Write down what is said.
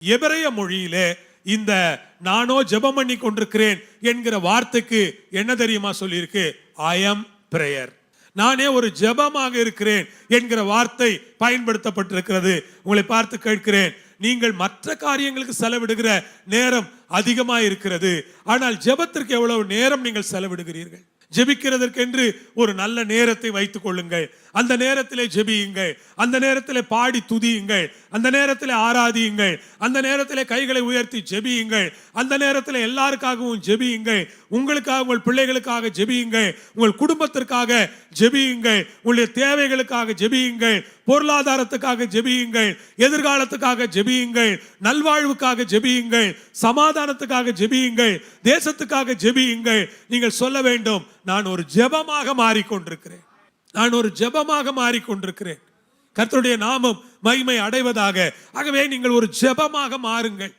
எபிரேய மொழியிலே இந்த நானோ ஜெபம் பண்ணி கொண்டிருக்கிறேன் என்கிற வார்த்தைக்கு என்ன தெரியுமா சொல்லியிருக்கு? ஐ அம் பிரேயர். நானே ஒரு ஜெபமாக இருக்கிறேன் என்கிற வார்த்தை பயன்படுத்தப்பட்டிருக்கிறது. உங்களை பார்த்து கேட்கிறேன், நீங்கள் மற்ற காரியங்களுக்கு செலவிடுகிற நேரம் அதிகமாக இருக்கிறது, ஆனால் ஜெபத்திற்கு எவ்வளவு நேரம் நீங்கள் செலவிடுகிறீர்கள்? ஜெபிக்கிறதற்கென்று ஒரு நல்ல நேரத்தை வைத்துக் கொள்ளுங்கள். அந்த நேரத்திலே ஜெபியுங்கள், அந்த நேரத்திலே பாடி துதியுங்கள், அந்த நேரத்திலே ஆராதியுங்கள், அந்த நேரத்திலே கைகளை உயர்த்தி ஜெபியுங்கள், அந்த நேரத்தில் எல்லாருக்காகவும் ஜெபியுங்கள். உங்களுக்காக, உங்கள் பிள்ளைகளுக்காக ஜெபியுங்கள், உங்கள் குடும்பத்திற்காக ஜெபியுங்கள், உங்களுடைய தேவைகளுக்காக ஜெபியுங்கள், பொருளாதாரத்துக்காக ஜெபியுங்கள், எதிர்காலத்துக்காக ஜெபியுங்கள், நல்வாழ்வுக்காக ஜெபியுங்கள், சமாதானத்துக்காக ஜெபியுங்கள், தேசத்துக்காக ஜெபியுங்கள். நீங்கள் சொல்ல வேண்டும், நான் ஒரு ஜெபமாக மாறிக்கொண்டிருக்கிறேன், நான் ஒரு ஜெபமாக மாறிக்கொண்டிருக்கிறேன். கர்த்தருடைய நாமம் மகிமை அடைவதாக. ஆகவே நீங்கள் ஒரு ஜெபமாக மாறுங்கள்.